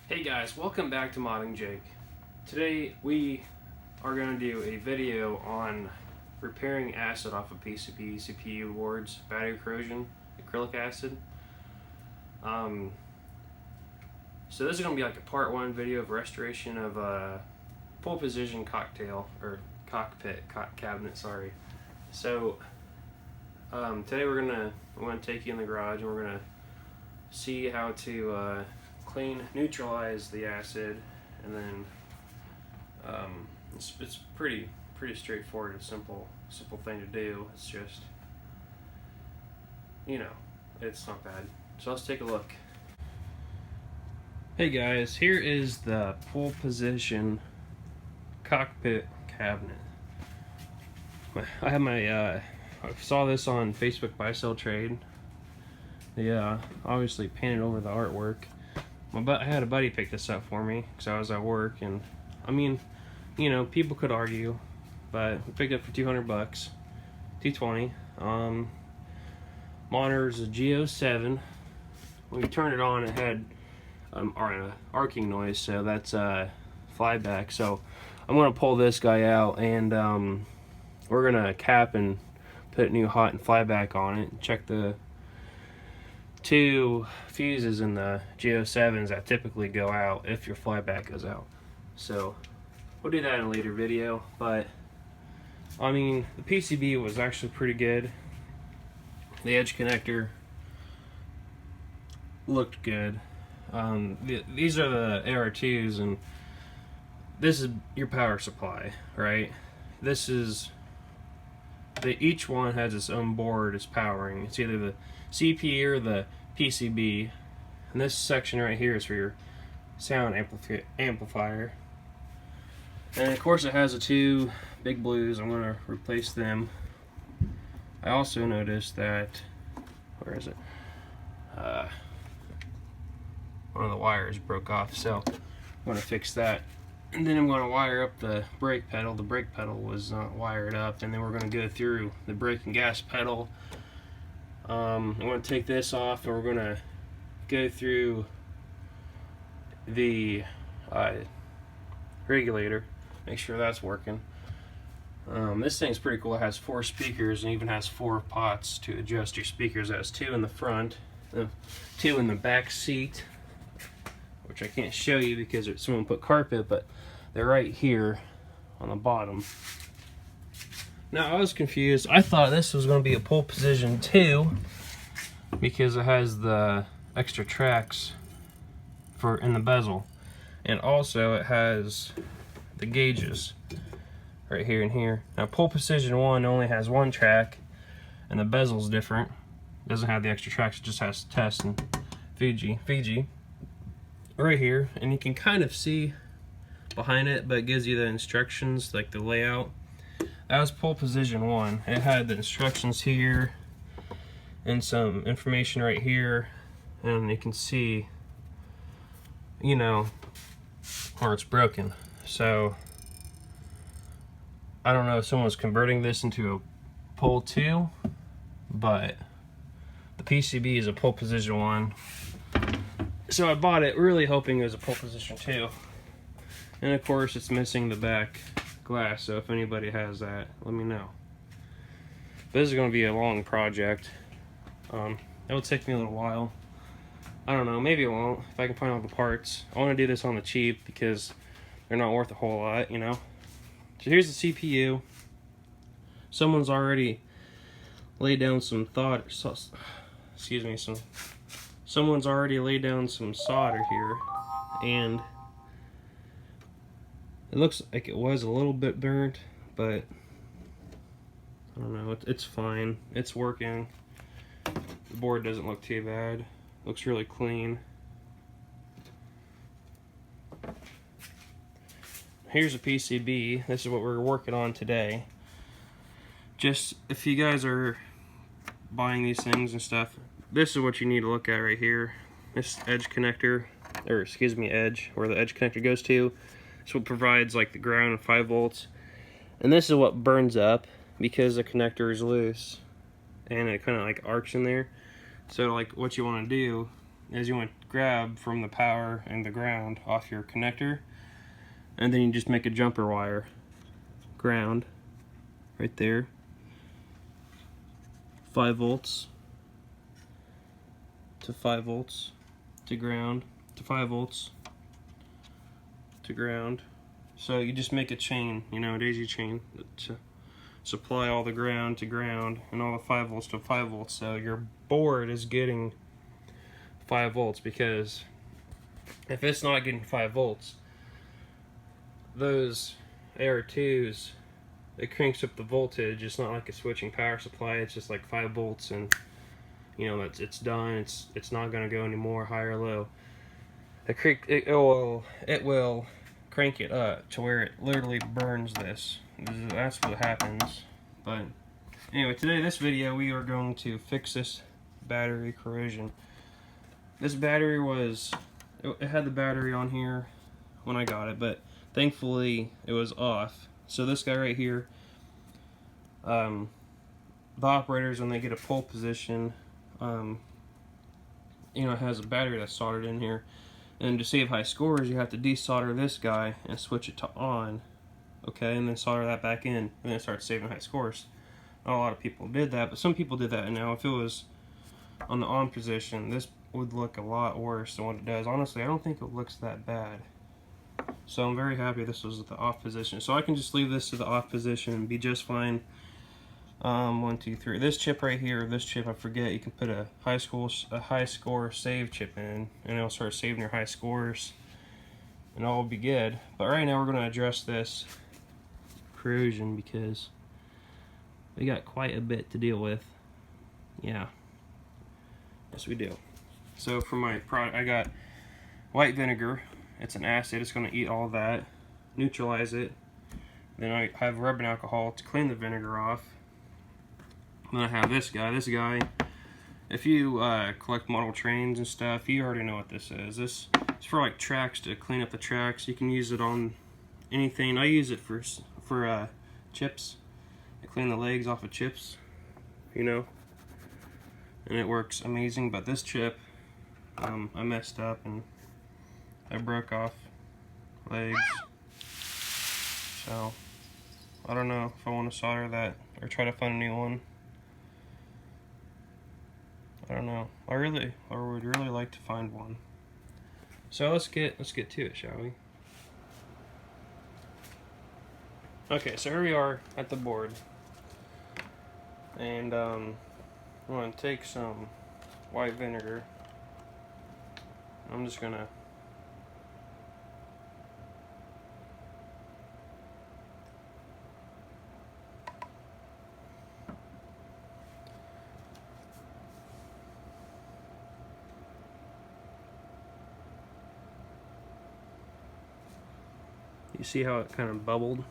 Hey guys, welcome back to Modding Jake. Today we are going to do a video on repairing acid off of PCB, CPU boards, battery corrosion, acrylic acid. So this is going to be like a part 1 video of restoration of a pole position cockpit cabinet, sorry. So today we're going to take you in the garage and we're going to see how to neutralize the acid, and then it's pretty straightforward, a simple thing to do. It's just, you know, it's not bad. So let's take a look. Hey guys, here is the pole position cockpit cabinet. I have my I saw this on Facebook Buy Sell Trade. They obviously painted over the artwork. I had a buddy pick this up for me because I was at work, and I mean, you know, people could argue, but we picked it up for $200, $220. Monitor's a G07. When you turn it on, it had arcing noise, so that's flyback. So I'm gonna pull this guy out, and we're gonna cap and put new hot and flyback on it. Check the 2 fuses in the G07s that typically go out if your flyback goes out. So we'll do that in a later video, but I mean, the PCB was actually pretty good. The edge connector looked good. These are the AR2s, and this is your power supply, right? This is each one has its own board it's powering. It's either the CPU or the PCB, and this section right here is for your sound amplifier. And of course it has the 2 big blues. I'm going to replace them. I also noticed that, where is it? One of the wires broke off, so I'm going to fix that. And then I'm going to wire up the brake pedal. The brake pedal was not wired up, and then we're going to go through the brake and gas pedal. I'm going to take this off, and we're going to go through the regulator, make sure that's working. This thing's pretty cool. It has 4 speakers and even has 4 pots to adjust your speakers. It has 2 in the front, 2 in the back seat, which I can't show you because someone put carpet, but they're right here on the bottom. Now I was confused. I thought this was going to be a pole position 2 because it has the extra tracks in the bezel, and also it has the gauges right here and here. Now pole position 1 only has 1 track, and the bezel's different. It doesn't have the extra tracks. It just has test and Fiji right here, and you can kind of see behind it, but it gives you the instructions, like the layout. That was pole position 1. It had the instructions here and some information right here, and you can see, you know, where it's broken. So I don't know if someone's converting this into a pole 2, but the PCB is a pole position 1. So I bought it really hoping it was a pole position 2. And of course it's missing the back glass, so if anybody has that, let me know. This is going to be a long project. It will take me a little while. I don't know, maybe it won't if I can find all the parts. I want to do this on the cheap because they're not worth a whole lot, you know. So here's the CPU. Someone's already laid down some someone's already laid down some solder here, and it looks like it was a little bit burnt, but I don't know, it's fine. It's working. The board doesn't look too bad. Looks really clean. Here's a PCB. This is what we're working on today. Just if you guys are buying these things and stuff, this is what you need to look at right here. This edge connector, or excuse me, edge, where the edge connector goes to. This is what provides like the ground and 5 volts. And this is what burns up because the connector is loose and it kind of like arcs in there. So like what you want to do is you want to grab from the power and the ground off your connector, and then you just make a jumper wire. Ground right there, 5 volts to 5 volts to ground to 5 volts to ground. So you just make a chain, you know, a daisy chain to supply all the ground to ground and all the 5 volts to 5 volts. So your board is getting 5 volts, because if it's not getting 5 volts, those AR2s, it cranks up the voltage. It's not like a switching power supply. It's just like 5 volts, and you know it's done. It's not going to go any more high or low. It will crank it up to where it literally burns this. That's what happens. But anyway, today this video we are going to fix this battery corrosion. This battery it had the battery on here when I got it, but thankfully it was off. So this guy right here, the operators, when they get a pole position, you know, it has a battery that's soldered in here. And to save high scores, you have to desolder this guy and switch it to on, okay, and then solder that back in, and then it starts saving high scores. Not a lot of people did that, but some people did that. And now if it was on the on position, this would look a lot worse than what it does. Honestly, I don't think it looks that bad. So I'm very happy this was the off position. So I can just leave this to the off position and be just fine. 1, 2, 3. This chip right here, this chip, I forget, you can put a high score save chip in, and it'll start saving your high scores, and all will be good. But right now we're going to address this corrosion, because we got quite a bit to deal with. Yeah, yes we do. So for my product, I got white vinegar. It's an acid. It's going to eat all that, neutralize it. Then I have rubbing alcohol to clean the vinegar off. Then I have this guy. This guy, if you collect model trains and stuff, you already know what this is. This is for like tracks, to clean up the tracks. You can use it on anything. I use it for chips. I clean the legs off of chips, you know, and it works amazing. But this chip, I messed up and I broke off legs. So I don't know if I want to solder that or try to find a new one. I don't know. I would really like to find one. So let's get to it, shall we? Okay, so here we are at the board, and I'm going to take some white vinegar. I'm just gonna You see how it kind of bubbled?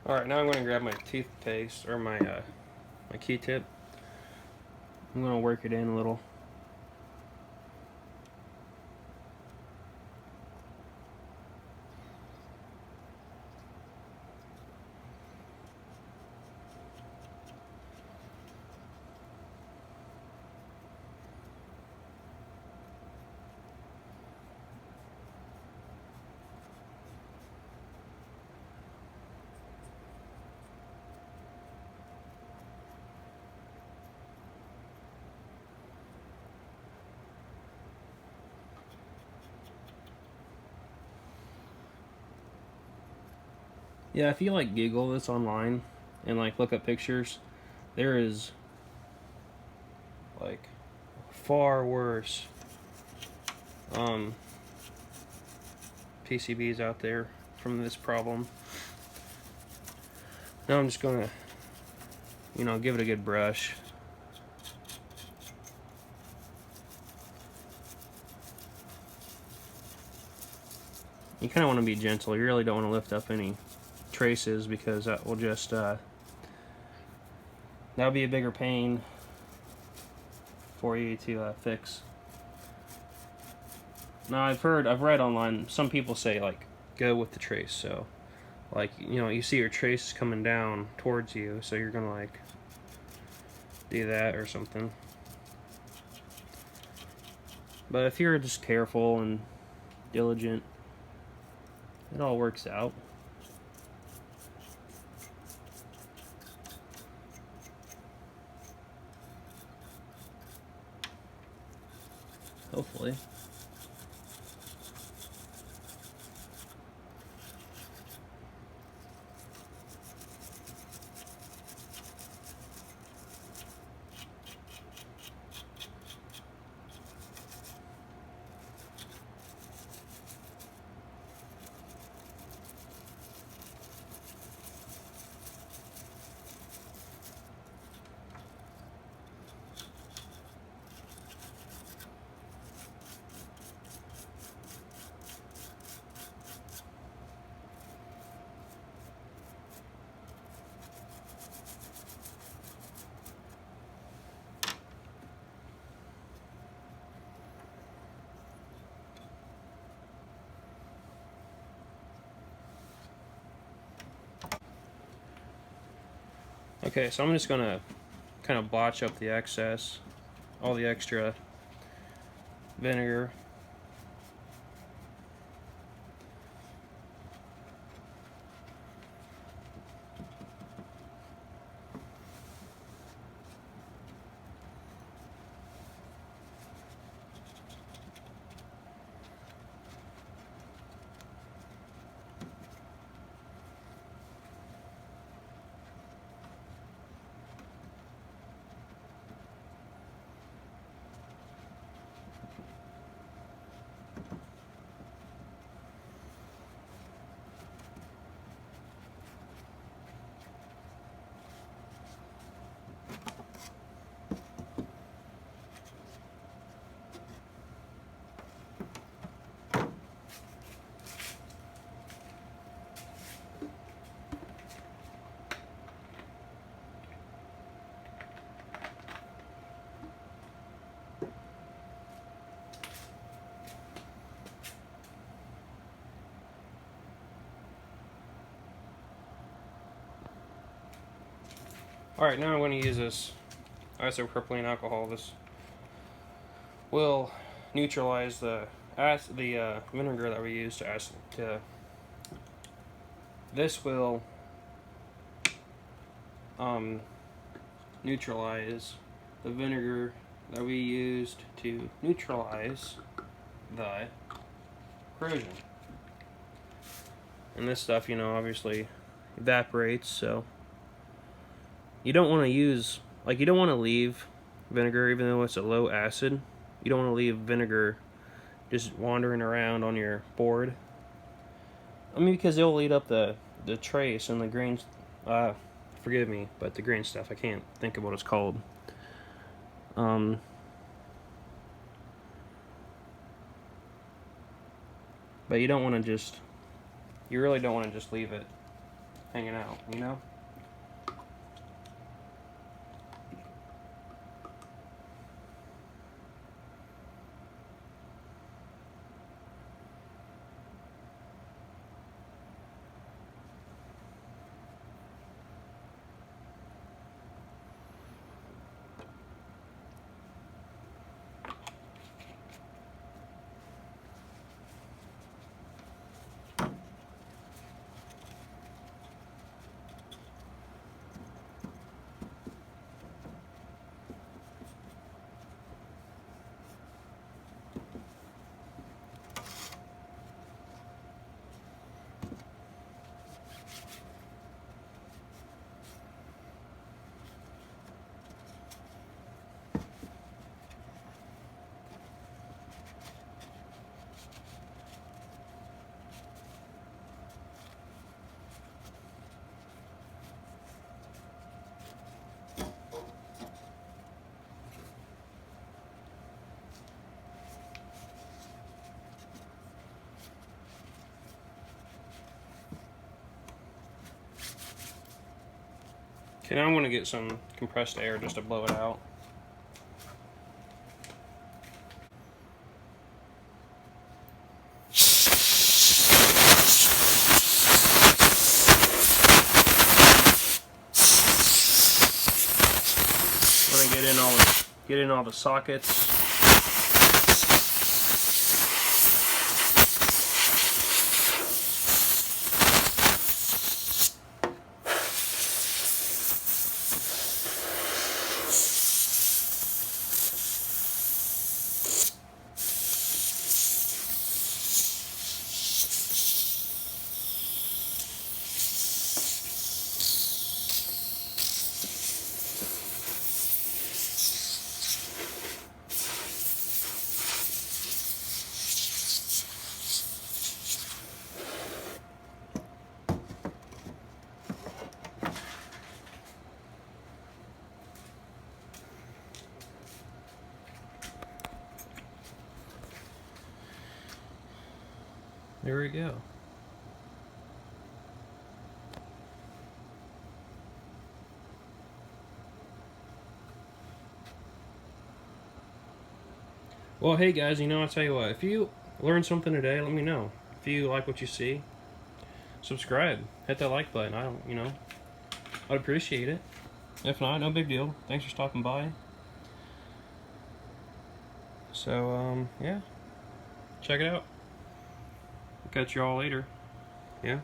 Alright, now I'm going to grab my toothpaste, or my Q-tip. I'm going to work it in a little. Yeah, if you like Google this online and like look up pictures, there is like far worse PCBs out there from this problem. Now I'm just gonna, you know, give it a good brush. You kind of want to be gentle. You really don't want to lift up any traces because that will just that'll be a bigger pain for you to fix. Now I've read online, some people say like go with the trace, so like, you know, you see your trace coming down towards you, so you're gonna like do that or something. But if you're just careful and diligent, it all works out. Hopefully. Okay, so I'm just gonna kind of blotch up the excess, all the extra vinegar. Alright, now I'm going to use this isopropylene alcohol. This will neutralize the vinegar that we used to acid. This will neutralize the vinegar that we used to neutralize the corrosion. And this stuff, you know, obviously evaporates, so you don't want to use, like, you don't want to leave vinegar, even though it's a low acid. You don't want to leave vinegar just wandering around on your board. I mean, because it'll eat up the trace and the grains. Forgive me, but the green stuff, I can't think of what it's called. But you don't want to just, you really don't want to just leave it hanging out, you know? Okay, now I'm going to get some compressed air just to blow it out. I'm going to get in all the sockets. There we go. Well, hey guys, I'll tell you what, if you learned something today, let me know. If you like what you see, subscribe, hit that like button. I'd appreciate it. If not, no big deal. Thanks for stopping by. So, yeah, check it out. Catch you all later. Yeah.